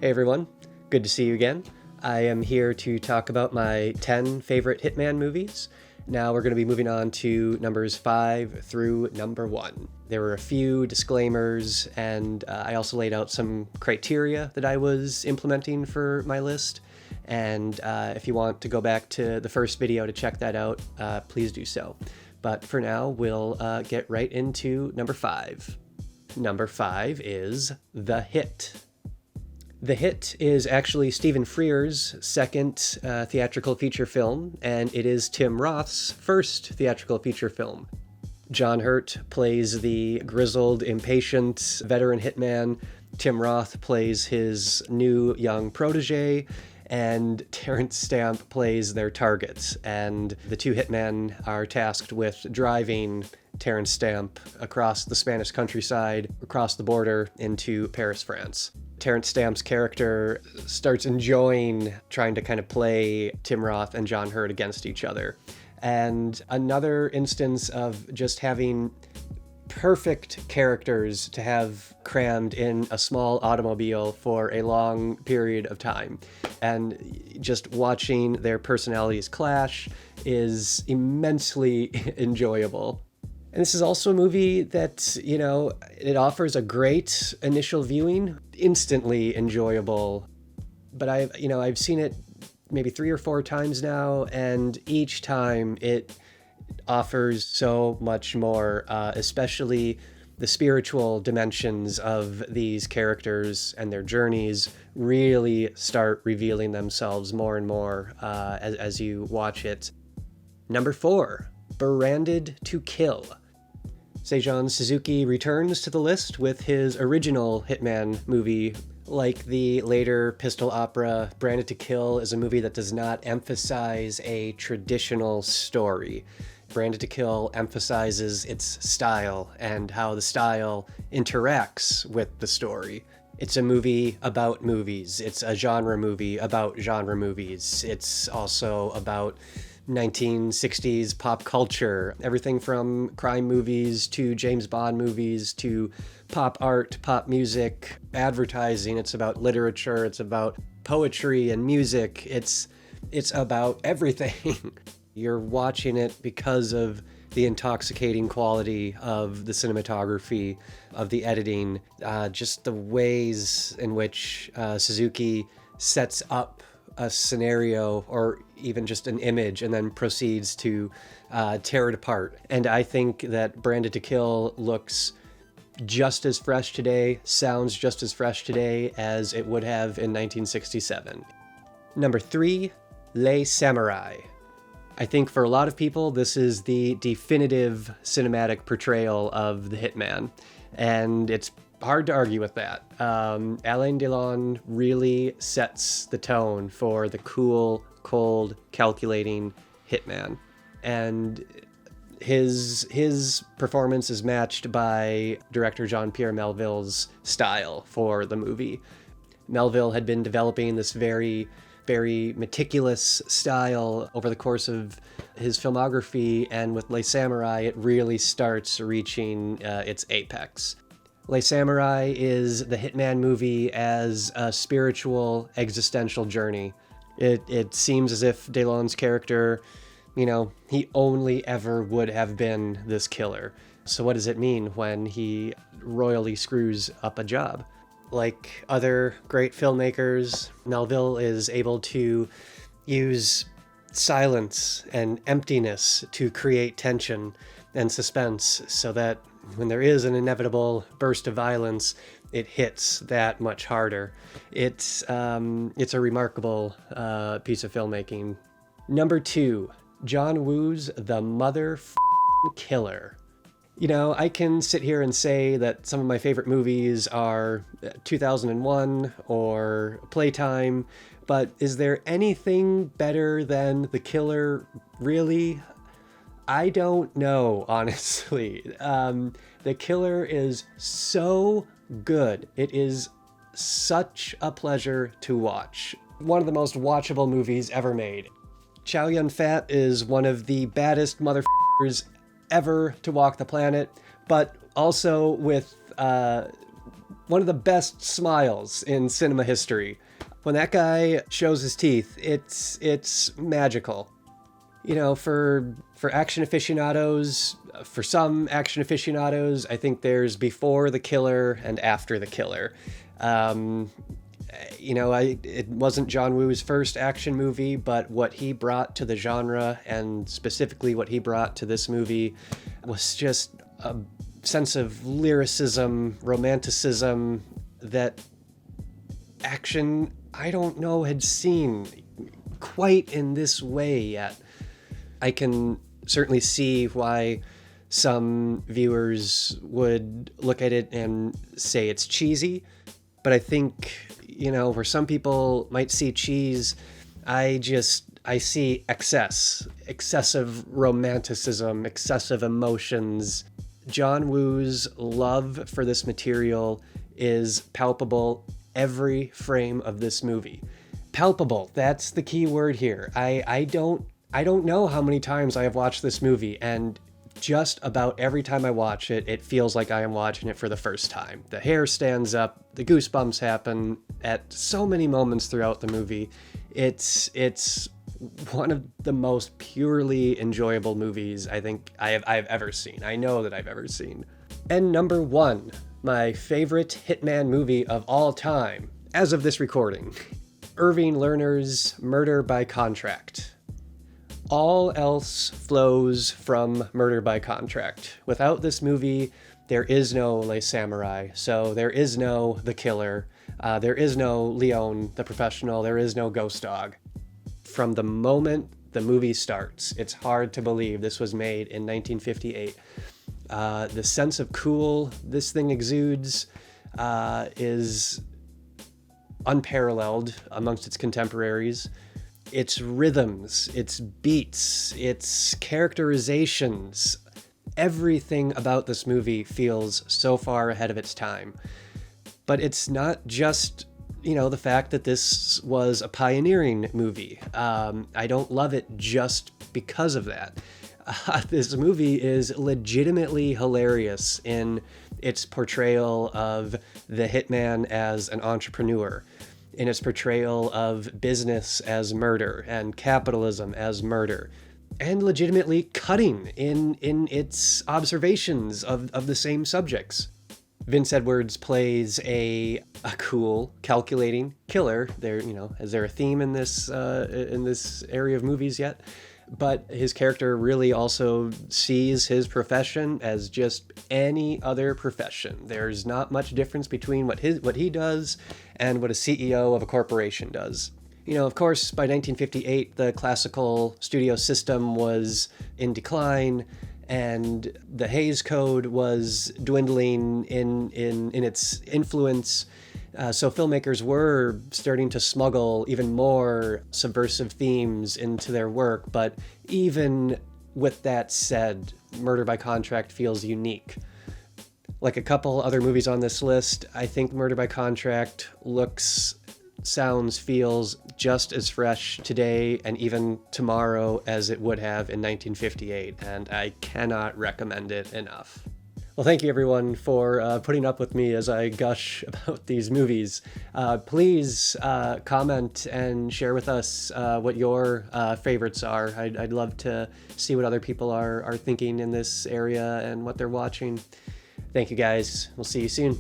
Hey everyone, good to see you again. I am here to talk about my 10 favorite Hitman movies. Now we're going to be moving on to numbers 5 through number 1. There were a few disclaimers, and I also laid out some criteria that I was implementing for my list. And if you want to go back to the first video to check that out, please do so. But for now, we'll get right into number 5. Number 5 is The Hit. The Hit is actually Stephen Frears' second theatrical feature film, and it is Tim Roth's first theatrical feature film. John Hurt plays the grizzled, impatient veteran hitman. Tim Roth plays his new young protege, and Terrence Stamp plays their targets. And the two hitmen are tasked with driving Terrence Stamp across the Spanish countryside, across the border into Paris, France. Terrence Stamp's character starts enjoying trying to kind of play Tim Roth and John Hurt against each other. And another instance of just having perfect characters to have crammed in a small automobile for a long period of time. And just watching their personalities clash is immensely enjoyable. And this is also a movie that, it offers a great initial viewing, instantly enjoyable. But I've seen it maybe 3 or 4 times now, and each time it offers so much more, especially the spiritual dimensions of these characters and their journeys really start revealing themselves more and more as you watch it. Number 4, Branded to Kill. Seijon Suzuki returns to the list with his original Hitman movie. Like the later pistol opera, Branded to Kill is a movie that does not emphasize a traditional story. Branded to Kill emphasizes its style and how the style interacts with the story. It's a movie about movies. It's a genre movie about genre movies. It's also about 1960s pop culture, everything from crime movies to James Bond movies to pop art, pop music, advertising. It's about literature, it's about poetry and music. It's about everything. You're watching it because of the intoxicating quality of the cinematography, of the editing, just the ways in which Suzuki sets up a scenario or even just an image and then proceeds to tear it apart. And I think that Branded to Kill looks just as fresh today, sounds just as fresh today as it would have in 1967. Number 3, Les Samurai. I think for a lot of people, this is the definitive cinematic portrayal of the Hitman, and it's hard to argue with that. Alain Delon really sets the tone for the cool, cold, calculating hitman. And his performance is matched by director Jean-Pierre Melville's style for the movie. Melville had been developing this very, very meticulous style over the course of his filmography, and with Les Samurai, it really starts reaching its apex. Les Samurai is the Hitman movie as a spiritual, existential journey. It seems as if Delon's character, he only ever would have been this killer. So what does it mean when he royally screws up a job? Like other great filmmakers, Melville is able to use silence and emptiness to create tension and suspense so that when there is an inevitable burst of violence, it hits that much harder. It's a remarkable piece of filmmaking. Number 2, John Woo's The Mother-F***ing Killer. I can sit here and say that some of my favorite movies are 2001 or Playtime, but is there anything better than The Killer, really? I don't know, honestly. The Killer is so good. It is such a pleasure to watch. One of the most watchable movies ever made. Chow Yun-fat is one of the baddest motherfuckers ever to walk the planet, but also with one of the best smiles in cinema history. When that guy shows his teeth, it's magical. You know, for action aficionados, for some action aficionados, I think there's before the killer and after the killer. It wasn't John Woo's first action movie, but what he brought to the genre, and specifically what he brought to this movie, was just a sense of lyricism, romanticism that action, I don't know, had seen quite in this way yet. I can certainly see why some viewers would look at it and say it's cheesy, but I think, where some people might see cheese, I see excessive romanticism, excessive emotions. John Woo's love for this material is palpable every frame of this movie. Palpable, that's the key word here. I don't know how many times I have watched this movie, and just about every time I watch it, it feels like I am watching it for the first time. The hair stands up, the goosebumps happen at so many moments throughout the movie. It's one of the most purely enjoyable movies I think I've ever seen. I know that I've ever seen. And number 1, my favorite Hitman movie of all time, as of this recording, Irving Lerner's Murder by Contract. All else flows from Murder by Contract. Without this movie, there is no Les Samurai, so there is no The Killer, there is no Leon the Professional, there is no Ghost Dog. From the moment the movie starts, it's hard to believe this was made in 1958. The sense of cool this thing exudes is unparalleled amongst its contemporaries. Its rhythms, its beats, its characterizations, everything about this movie feels so far ahead of its time. But it's not just, the fact that this was a pioneering movie. I don't love it just because of that. This movie is legitimately hilarious in its portrayal of the hitman as an entrepreneur, in its portrayal of business as murder and capitalism as murder, and legitimately cutting in its observations of the same subjects. Vince Edwards plays a cool, calculating killer. Is there a theme in this area of movies yet? But his character really also sees his profession as just any other profession. There's not much difference between what he does and what a CEO of a corporation does. Of course, by 1958, the classical studio system was in decline, and the Hays Code was dwindling in its influence. So filmmakers were starting to smuggle even more subversive themes into their work, but even with that said, Murder by Contract feels unique. Like a couple other movies on this list, I think Murder by Contract looks, sounds, feels just as fresh today and even tomorrow as it would have in 1958, and I cannot recommend it enough. Well, thank you everyone for putting up with me as I gush about these movies. Please comment and share with us what your favorites are. I'd love to see what other people are thinking in this area and what they're watching. Thank you guys. We'll see you soon.